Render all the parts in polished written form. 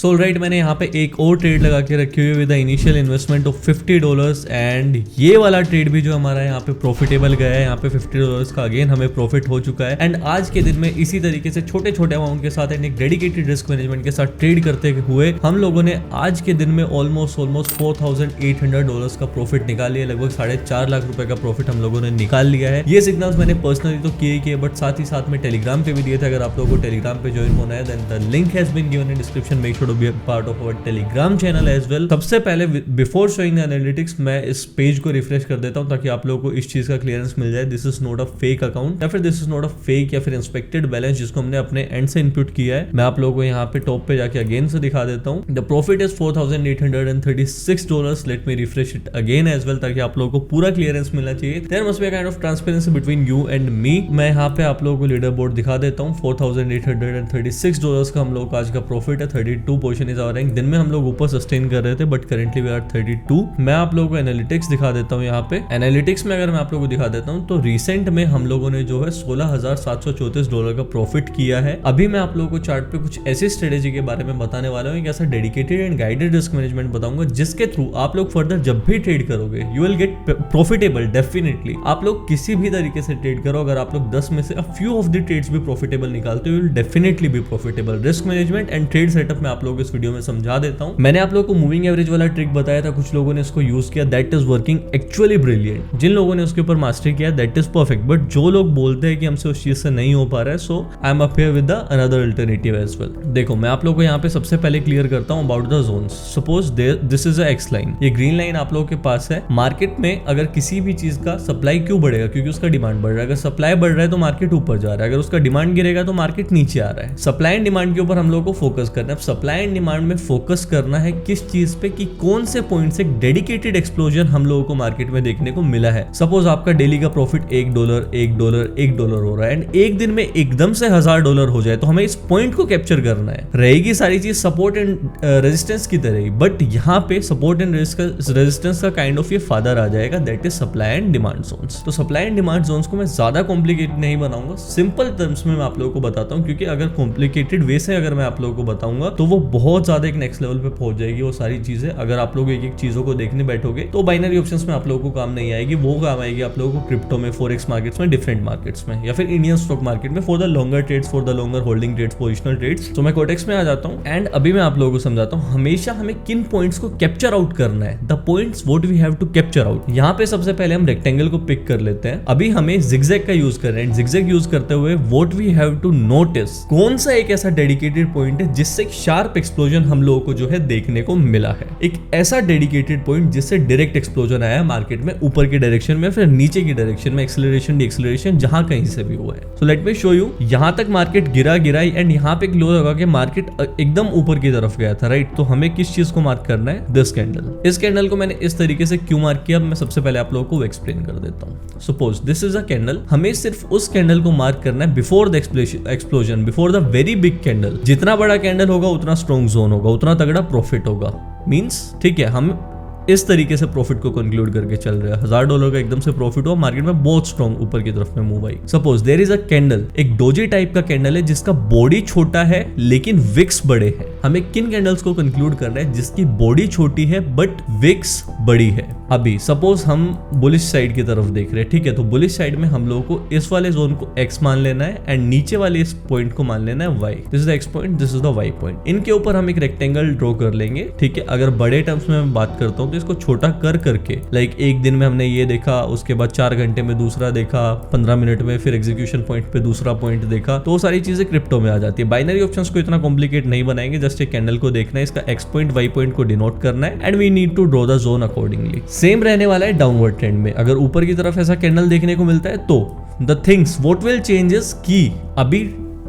सो right, मैंने यहाँ पे एक और ट्रेड लगा के रखी हुई है with the initial investment of $50 and ये वाला ट्रेड भी जो हमारा यहाँ पे प्रॉफिटेबल गया है, यहाँ पे $50 का अगेन हमें प्रॉफिट हो चुका है। एंड आज के दिन में इसी तरीके से छोटे छोटे अमाउंट के साथ एंड एक डेडिकेटेड रिस्क मैनेजमेंट के साथ ट्रेड करते हुए हम लोगों ने आज के दिन में ऑलमोस्ट $4,800 का प्रॉफिट निकाल लिया। लगभग 4.5 लाख रुपए का प्रॉफिट हम लोगों ने निकाल लिया है। ये सिग्नल्स मैंने पर्सनली तो किए बट साथ ही साथ में टेलीग्राम पे भी दिए थे। अगर आप लोगों को टेलीग्राम पे ज्वाइन होना है then the link has been given in description. Make sure to be a part of our Telegram channel as well. सबसे पहले बिफोर शोइंग द एनालिटिक्स मैं इस पेज को रिफ्रेश कर देता हूं ताकि आप लोगों को इस चीज का क्लियरेंस मिल जाए। This is not a fake account या फिर this is not a fake या फिर इंस्पेक्टेड बैलेंस जिसको हमने अपने एंड से इनपुट किया है। मैं आप लोगों को यहाँ पे टॉप पे जाके अगेन से दिखा देता हूँ। The profit is $4,836। Let me refresh it again as well ताकि आप लोगों को पूरा क्लियरेंस मिलना चाहिए। There must be a kind of transparency between you and me. मैं यहाँ पे आप लोगों को लीडर बोर्ड दिखा देता हूँ। $4,836 का हम लोग का आज का प्रॉफिट है। 32 पोजीशन इज आवर रैंक। दिन में हम लोग ऊपर सस्टेन कर रहे थे बट करेंटली वी आर 32। मैं आप लोगों को एनालिटिक्स दिखा देता हूँ। यहाँ पे एनालिटिक्स में अगर मैं आप लोगों को दिखा देता हूँ तो रिसेंट में हम लोगों ने जो है $16,734 का प्रॉफिट किया है। अभी मैं आप लोगों को चार्ट पे कुछ ऐसी स्ट्रेटेजी के बारे में बताने वाला हूँ, एक ऐसा dedicated and guided risk management बताऊंगा जिसके थ्रू आप लोग फर्दर जब भी ट्रेड करोगे you will get profitable. Definitely आप लोग किसी भी तरीके से ट्रेड करो, अगर आप लोग 10 में से a few of the trades भी प्रॉफिटेबल निकालते हो you will definitely be profitable. Risk management and trade setup में आप लोगों को इस वीडियो में समझा देता हूं। मैंने आप लोगों को मूविंग एवरेज वाला ट्रिक बताया था, कुछ लोगों ने इसको यूज किया, that is working actually brilliant. जिन लोगों ने उसके ऊपर मास्टरी किया दैट इज परफेक्ट। बट जो लोग बोलते हैं कि हमसे उस चीज से नहीं हो पा रहा है, so I am up here with the another alternative as well. देखो मैं आप लोगों को यहाँ पे सबसे पहले क्लियर करता हूँ about the zones. Suppose this is a X line, ये ग्रीन लाइन आप लोगों के पास है। मार्केट में अगर किसी भी चीज का सप्लाई क्यों बढ़ेगा, क्योंकि उसका डिमांड बढ़ रहा है। अगर सप्लाई बढ़ रहा है तो मार्केट ऊपर जा रहा है, अगर उसका डिमांड गिरेगा तो मार्केट नीचे आ रहा है। सप्लाई एंड डिमांड के ऊपर हम लोगों को फोकस करना है। सप्लाई एंड डिमांड में फोकस करना है किस चीज पे कि कौन से पॉइंट से डेडिकेटेड एक्सप्लोजन हम लोगों को मार्केट में देखने को मिला है। सपोज आपका डेली का प्रॉफिट $1 हो रहा है एंड एक दिन में एकदम से $1000 हो जाए तो हमें इस पॉइंट को कैप्चर करना है। रहेगी सारी चीज सपोर्ट एंड रेजिस्टेंस की तरह ही, बट यहाँ पे सपोर्ट एंड रेजिस्टेंस का काइंड ऑफ ये फादर आ जाएगा, that is supply and demand zones. तो सप्लाई एंड डिमांड जोन्स को मैं ज्यादा कॉम्प्लिकेटेड नहीं बनाऊंगा, सिंपल टर्म्स में मैं आप लोगों को बताता हूँ, क्योंकि अगर कॉम्प्लिकेटेड वे से अगर मैं आप लोगों को बताऊंगा तो वो बहुत ज्यादा एक नेक्स्ट लेवल पे पहुंच जाएगी वो सारी चीजें। अगर आप लोग एक एक चीजों को देखने बैठोगे तो बाइनरी ऑप्शंस में आप लोगों को काम नहीं आएगी, वो काम आएगी आप लोगों को क्रिप्टो में, फॉरेक्स मार्केट्स में, डिफरेंट मार्केट्स में, या फिर इंडियन स्टॉक मार्केट में for the longer trades, for the longer holding trades, positional trades. तो मैं कोटेक्स में आ जाता हूँ एंड अभी मैं आप लोगों को समझाता हूँ हमेशा हमें किन पॉइंट्स को कैप्चर आउट करना है। The points what we have to capture out. यहाँ पे सबसे पहले हम रेक्टेंगल को पिक कर लेते हैं। अभी हमें जिगजैग का यूज कर रहे हैं। जिगजैग यूज करते हुए what we have to notice, कौन सा एक ऐसा डेडिकेटेड पॉइंट है जिससे एक शार्प एक्सप्लोजन हम लोगों को जो है देखने को मिला है। एक ऐसा डेडिकेटेड पॉइंट जिससे डायरेक्ट एक्सप्लोजन आया मार्केट में, ऊपर की डायरेक्शन में फिर नीचे की डायरेक्शन में, एक्सेलरेशन डिएक्सेलरेशन जहां कहीं से भी हुआ है। So let me show you. यहां तक मार्केट गिरा एंड यहाँ पे एक लो लगा कि मार्केट एकदम ऊपर की तरफ गया था, राइट। तो हमें किस चीज को मार्क करना है, दिस कैंडल। इस कैंडल को मैंने इस तरीके से क्यों मार्क किया मैं सबसे पहले आप लोगों को एक्सप्लेन कर देता हूँ। Suppose this is a candle, हमें सिर्फ उस कैंडल को मार्क करना है before the explosion, before the very big candle. जितना बड़ा कैंडल होगा उतना स्ट्रॉन्ग जोन होगा, उतना तगड़ा प्रॉफिट होगा। मींस ठीक है, हम इस तरीके से प्रॉफिट को कंक्लूड करके चल रहे हैं। $1000 का एकदम से प्रॉफिट हुआ, मार्केट में बहुत स्ट्रॉन्ग ऊपर की तरफ में मूव आई। Suppose there is a candle, एक डोजी टाइप का कैंडल है जिसका बॉडी छोटा है लेकिन विक्स बड़े हैं। हमें किन कैंडल्स को कंक्लूड करना है जिसकी बॉडी छोटी है बट विक्स बड़ी है। अभी सपोज हम बुलिश साइड की तरफ देख रहे हैं, ठीक है। तो बुलिश साइड में हम लोगों को इस वाले जोन को X मान लेना है एंड नीचे वाले इस पॉइंट को मान लेना है Y। This is the X point, this is the Y point. इनके ऊपर हम एक रेक्टेंगल ड्रॉ कर लेंगे, ठीक है। अगर बड़े टर्म्स में मैं बात करता हूँ तो इसको छोटा कर करके, लाइक एक दिन में हमने ये देखा, उसके बाद 4 घंटे में दूसरा देखा, 15 मिनट में फिर एग्जीक्यूशन पॉइंट पे दूसरा पॉइंट देखा, तो वो सारी चीजें क्रिप्टो में आ जाती है। बाइनरी ऑप्शंस को इतना कॉम्प्लिकेट नहीं बनाएंगे, जस्ट एक कैंडल को देखना है, इसका X पॉइंट Y पॉइंट को डिनोट करना है and we need to draw the zone accordingly. Same रहने वाला है डाउनवर्ड ट्रेंड में। अगर ऊपर की तरफ ऐसा कैंडल देखने को मिलता है तो the things what will changes की अभी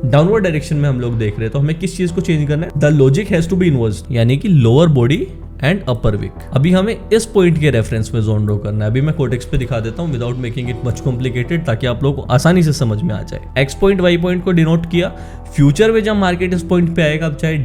डाउनवर्ड डायरेक्शन में हम लोग देख रहे हैं तो हमें किस चीज को चेंज करना है, the logic has to be inverse, यानी कि lower body and upper wick. अभी हमें इस पॉइंट के रेफरेंस में जोन ड्रॉ करना है। अभी मैं कोटेक्स पे दिखा देता हूँ without making it much complicated, ताकि आप लोगों को आसानी से समझ में आ जाए। एक्स पॉइंट वाई पॉइंट को डिनोट किया। फ्यूचर में जब मार्केट इस पॉइंट पे आएगा, अब चाहे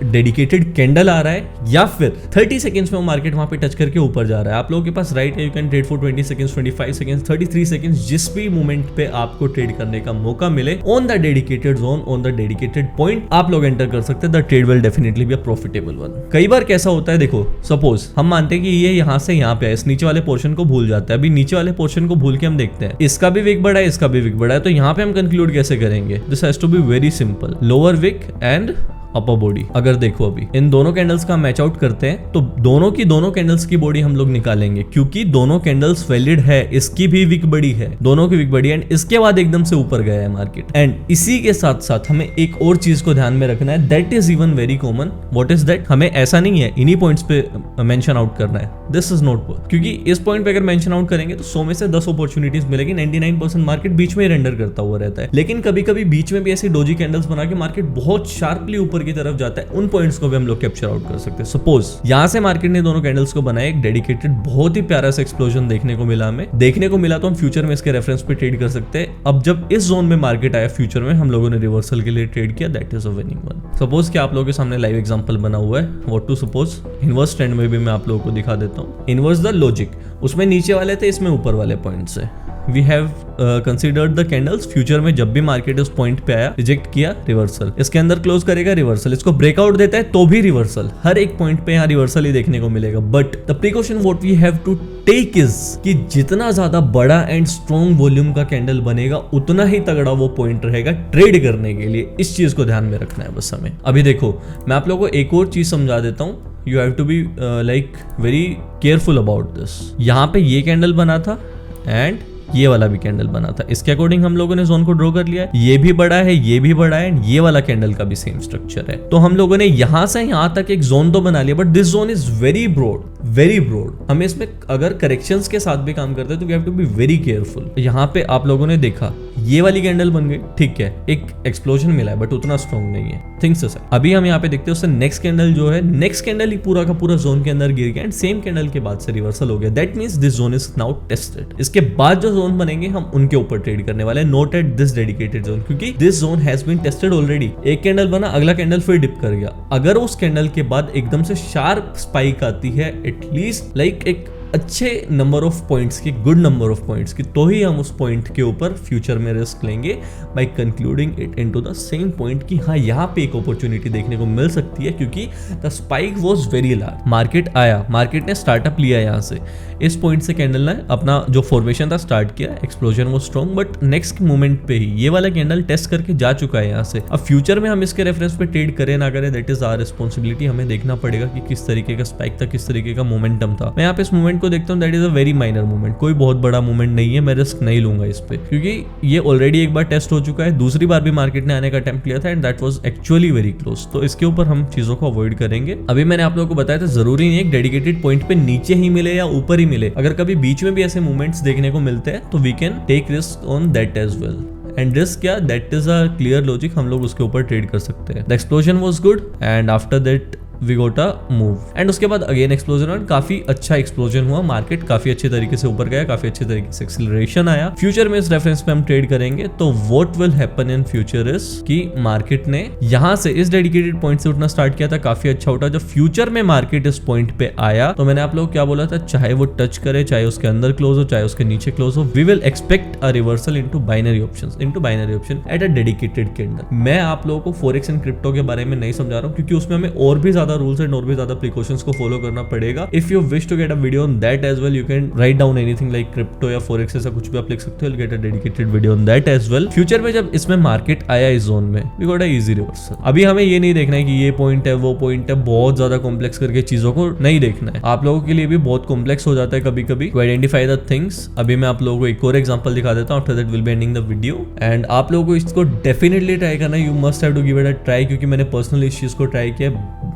डेडिकेटेड कैंडल आ रहा है या फिर 30 सेकंड्स में वो मार्केट वहां पे टच करके ऊपर जा रहा है, आप लोगों के पास राइट है, you can trade for 20 seconds, 25 seconds, 33 seconds, जिस भी मोमेंट पे आपको ट्रेड करने का मौका मिले on the dedicated zone, on the dedicated point आप लोग एंटर कर सकते हैं। The trade will definitely be a profitable one. कई बार कैसा होता है, देखो सपोज हम मानते हैं कि ये यहाँ से यहाँ पे है, इस नीचे वाले पोर्शन को भूल जाता है। अभी नीचे वाले पोर्शन को भूल के हम देखते हैं इसका भी विक बड़ा है, इसका भी विक बड़ा है, तो यहाँ पे हम कंक्लूड कैसे करेंगे? This has to be very simple, lower wick and upper body. अगर देखो अभी इन दोनों कैंडल्स का मैच आउट करते हैं तो दोनों कैंडल्स की बॉडी हम लोग निकालेंगे, क्योंकि दोनों कैंडल्स वैलिड है। इसकी भी विक बड़ी है, दोनों की विक बड़ी है, एंड इसके बाद एकदम से ऊपर गया है मार्केट। एंड इसी के साथ साथ हमें एक और चीज को ध्यान में रखना है, that is even very common. What is that? हमें ऐसा नहीं है इन्हीं पॉइंट्स पे मेंशन आउट करना है, दिस इज नॉट वर्क, क्योंकि इस पॉइंट पे अगर मेंशन आउट करेंगे तो 100 में से 10 अपॉर्चुनिटीज मिलेगी। 99% मार्केट बीच में रेंडर करता हुआ रहता है, लेकिन कभी कभी बीच में भी ऐसी डोजी कैंडल्स बना के मार्केट बहुत शार्पली ऊपर की तरफ जाता है। उन पॉइंट्स को भी हम लोग कैप्चर आउट कर सकते हैं। सपोज यहां से मार्केट ने दोनों कैंडल्स को बनाया, एक डेडिकेटेड बहुत ही प्यारा सा एक्सप्लोजन देखने को मिला तो हम फ्यूचर में इसके रेफरेंस पे ट्रेड कर सकते हैं। अब जब इस जोन में मार्केट आया फ्यूचर में, हम लोगों ने रिवर्सल के लिए ट्रेड किया, that is a winning one. Suppose कि आप लोगों के सामने लाइव एग्जांपल बना हुआ है, what to suppose inverse trend में भी मैं आप लोगों को दिखा देता हूँ। इनवर्स द लॉजिक, उसमें नीचे वाले थे, इसमें ऊपर वाले पॉइंट्स है। We have considered the candles. Future में जब भी मार्केट इस पॉइंट पे आया, रिजेक्ट किया, रिवर्सल, इसके अंदर क्लोज करेगा, रिवर्सल, इसको ब्रेकआउट देता है तो भी रिवर्सल, हर एक पॉइंट पे यहाँ रिवर्सल ही देखने को मिलेगा। But the precaution what we have to take is कि जितना ज्यादा बड़ा एंड स्ट्रॉन्ग वॉल्यूम का कैंडल बनेगा, उतना ही तगड़ा वो पॉइंट रहेगा ट्रेड करने के लिए। इस चीज को ध्यान में रखना है बस हमें। अभी देखो मैं आप लोगों को एक और चीज समझा देता हूँ, you have to be like very careful about this. यहाँ पे ये कैंडल बना था एंड ये वाला भी कैंडल बना था, इसके अकॉर्डिंग हम लोगों ने जोन को ड्रॉ कर लिया है। ये भी बड़ा है, ये भी बड़ा है, एंड ये वाला कैंडल का भी सेम स्ट्रक्चर है। तो हम लोगों ने यहां से यहां तक एक जोन तो बना लिया, but this zone is very broad, very broad. हमें इसमें अगर करेक्शंस के साथ भी काम करते हैं तो we have to be very careful. यहाँ पे आप लोगों ने देखा ये वाली कैंडल बन गई, ठीक है, एक एक्सप्लोजन मिला है, बट उतना स्ट्रॉन्ग नहीं है, थिंग्स असाइड। अभी हम यहाँ पे देखते हैं उससे नेक्स्ट कैंडल जो है, नेक्स्ट कैंडल ही पूरा का पूरा जोन के अंदर गिर गया, एंड सेम कैंडल के बाद से रिवर्सल हो गया। That means this zone is now tested. इसके बाद जो जोन बनेंगे हम उनके ऊपर ट्रेड करने वाले हैं, not at this dedicated zone, क्योंकि this zone has been tested already. एक कैंडल बना, अगला कैंडल फिर डिप कर गया। अगर उस कैंडल के बाद एकदम से शार्प स्पाइक आती है, एटलीस्ट लाइक एक अच्छे नंबर ऑफ पॉइंट्स की, गुड नंबर ऑफ पॉइंट्स की, तो ही हम उस पॉइंट के ऊपर फ्यूचर में रिस्क लेंगे by concluding it into the same point कि हाँ यहाँ पे एक अपॉर्चुनिटी देखने को मिल सकती है, क्योंकि the spike was very large. Market आया, मार्केट ने स्टार्टअप लिया यहाँ से, इस पॉइंट से कैंडल ने अपना जो फॉर्मेशन था स्टार्ट किया, एक्सप्लोजन वो स्ट्रॉन्ग, बट नेक्स्ट मोमेंट पे ही ये वाला कैंडल टेस्ट करके जा चुका है यहाँ से। अब फ्यूचर में हम इसके रेफरेंस पे ट्रेड करें ना करें, दैट इज आवर रिस्पॉन्सिबिलिटी। हमें देखना पड़ेगा कि किस तरीके का स्पाइक था, किस तरीके का मोमेंटम था। मैं यहाँ पे इस मोमेंट को देखता हूँ, that is a very minor movement, कोई बहुत बड़ा मूवमेंट नहीं है, मैं रिस्क नहीं लूंगा इस पे, क्योंकि ये ऑलरेडी एक बार टेस्ट हो चुका है, दूसरी बार भी मार्केट ने आने का अटेम्प्ट किया था, and that was actually very close. तो इसके ऊपर हम चीजों को अवॉइड करेंगे। अभी मैंने आप लोगों को बताया था, जरूरी नहीं एक डेडिकेटेड पॉइंट पे नीचे ही मिले या ऊपर ही मिले, अगर कभी बीच में भी ऐसे मूवमेंट्स देखने को मिलते हैं तो we can take risk on that as well. And risk क्या, that is a clear logic, हम लोग उसके ऊपर ट्रेड कर सकते हैं। The explosion was good and after that we got a move, and उसके बाद अगेन एक्सप्लोजन, और काफी अच्छा एक्सप्लोजन हुआ, मार्केट काफी अच्छे तरीके से ऊपर गया, काफी अच्छे तरीके से एक्सीलरेशन आया। फ्यूचर में इस रेफरेंस पे हम ट्रेड करेंगे, तो what will happen in future is कि मार्केट ने यहां से इस डेडिकेटेड पॉइंट से उठना स्टार्ट किया था, काफी अच्छा उठा। जब फ्यूचर में मार्केट इस पॉइंट पे आया तो मैंने आप लोग क्या बोला था, चाहे वो टच करे, चाहे उसके अंदर क्लोज हो, चाहे उसके नीचे क्लोज हो, we will expect a reversal into binary options, into binary option at a dedicated candle. मैं आप लोगों को फॉरेक्स एंड क्रिप्टो के बारे में नहीं समझा रहा हूँ, क्योंकि उसमें हमें और भी ज्यादा रूल्स एंड और भी प्रिकॉशंस को फॉलो करना पड़ेगा। If you wish to get a video on that as well, you can write down anything like crypto या फॉरेक्स, ऐसा कुछ भी आप लिख सकते हो, get a dedicated video on that as well. Future में जब इसमें मार्केट आया इस जोन में, we got a easy reversal. अभी हमें ये नहीं देखना है कि ये पॉइंट है, वो पॉइंट है, बहुत ज्यादा कॉम्प्लेक्स करके चीजों को नहीं देखना है। आप लोगों के लिए भी बहुत कॉम्प्लेक्स हो जाता है कभी कभी टू आइडेंटिफाई द थिंग्स। अभी मैं आप लोगों को एक और एग्जांपल दिखा देता हूं, after that will be ending the video, and आप लोगों को इसको डेफिनेटली ट्राई करना, you must have to give it a try, क्योंकि मैंने पर्सनली इस चीज को ट्राई किया,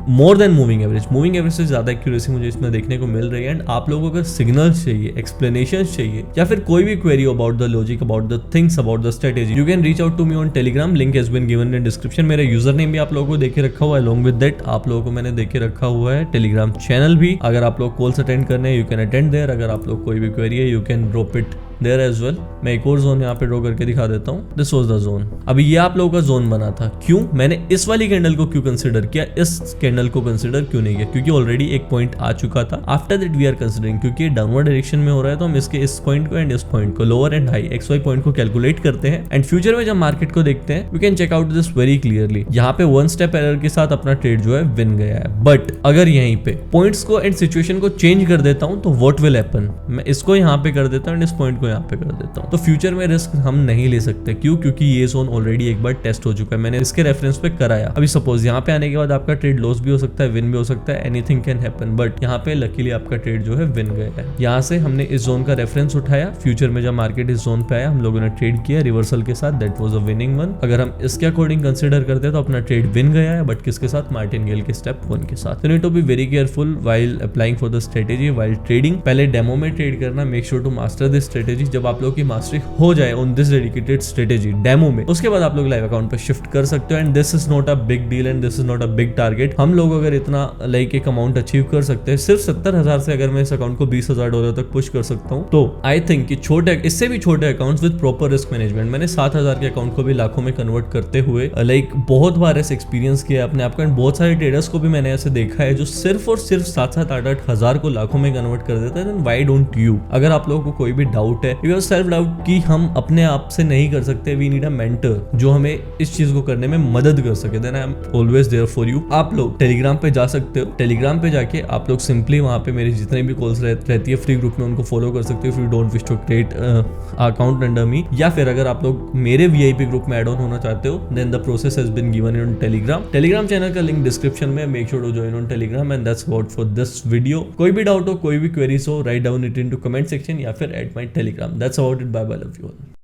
मोर देन मूविंग एवरेज से ज्यादा एक्यूरेसी मुझे इसमें देखने को मिल रही है। एंड आप लोगों को सिग्नल्स चाहिए, एक्सप्लेनेशन चाहिए, या फिर कोई भी query about the logic, about the things, about the strategy, you can reach out to me on Telegram, link has been given in description. मेरा यूजर नेम भी आप लोगों को देखे रखा हुआ है, अलोंग विद दैट आप लोगों को मैंने देखे रखा हुआ है टेलीग्राम चैनल भी। अगर आप लोग कॉल्स अटेंड करने हैं, यू कैन अटेंड देयर। अगर आप लोग कोई भी क्वेरी है, you can drop it there as well. मैं एक और जोन यहाँ पे ड्रॉ करके दिखा देता हूँ। This was the zone. अभी ये आप लोगों का जोन बना था। क्यों मैंने इस वाली कैंडल को क्यों कंसिडर किया, इस कैंडल को कंसिडर क्यों नहीं किया? क्योंकि ऑलरेडी एक पॉइंट आ चुका था। After that we are considering, क्योंकि डाउनवर्ड डायरेक्शन में हो रहा है, तो हम इसके इस पॉइंट को एंड इस पॉइंट को, lower and high X Y point को कैलकुलेट करते हैं। एंड फ्यूचर में जब मार्केट को देखते हैं, we can check out this very clearly. यहाँ पे वन स्टेप एरर के साथ अपना ट्रेड जो है विन गया है। बट अगर यहीं पे पॉइंट्स को एंड सिचुएशन को चेंज कर देता हूँ, तो व्हाट विल हैपन? मैं इसको यहाँ पे कर देता हूँ एंड इस पॉइंट को यहाँ पे कर देता हूँ, तो फ्यूचर में रिस्क हम नहीं ले सकते। क्यों? क्योंकि ये जोन ऑलरेडी एक बार टेस्ट हो चुका है, मैंने इसके रेफरेंस पे कराया। अभी सपोज यहाँ पे आने के बाद आपका ट्रेड लॉस भी हो सकता है, विन भी हो सकता है, एनीथिंग कैन हैपन। बट यहाँ पे लकीली आपका ट्रेड जो है विन गया है। यहाँ से हमने इस जोन का रेफरेंस उठाया, फ्यूचर में जब मार्केट इस जोन पे आया, हम लोगों ने ट्रेड किया रिवर्सल के साथ, that was a winning one. अगर हम इसके अकॉर्डिंग कंसिडर करते हैं तो अपना ट्रेड विन गया है, बट किसके साथ? मार्टिनगेल के स्टेप 1 के साथ। You need to be very careful while applying for the strategy, while trading. पहले डेमो में ट्रेड करना, make sure to master this strategy. जब आप लोग की मास्टरी हो जाए on this dedicated strategy demo में, उसके बाद आप लोग लाइव अकाउंट पे शिफ्ट कर सकते हो। And this is not a big deal and this is not a big target. हम लोग अगर इतना लाइक एक अमाउंट अचीव कर सकते हैं, सिर्फ 70,000 से अगर मैं इस अकाउंट को $20,000 तक पुश कर सकता हूँ, तो आई थिंक कि छोटे, इससे भी छोटे accounts with proper risk management, मैंने 7,000 के अकाउंट को भी लाखों में कन्वर्ट करते हुए लाइक बहुत बार ऐसे एक्सपीरियंस किया अपने आप का। एंड बहुत सारे ट्रेडर्स को भी मैंने ऐसे देखा है जो सिर्फ और सिर्फ 7-7, 8-8 हजार को लाखों में कन्वर्ट कर देता है। Then why don't you? अगर आप लोगों को कोई भी डाउट है, बिकॉज सेल्फ डाउट कि हम अपने आप से नहीं कर सकते, वी नीड अ मेंटर जो हमें इस चीज को करने में मदद कर सके, then I am always there for you. आप लोग टेलीग्राम पे जा सकते हो, टेलीग्राम पे जाके आप लोग सिंपली वहां पे मेरी जितने भी कॉल्स रहती है फ्री ग्रुप में, उनको फॉलो कर सकते हो if you don't wish to create account under me. या फिर अगर आप लोग मेरे वीआईपी ग्रुप में ऐड ऑन होना चाहते हो, then the process has been given in Telegram channel का लिंक डिस्क्रिप्शन में, make sure to join on Telegram. And that's about for this video. कोई भी डाउट हो, कोई भी क्वेरीज हो, write down it into comment section या फिर at my Telegram. That's about it, bye bye, love you all.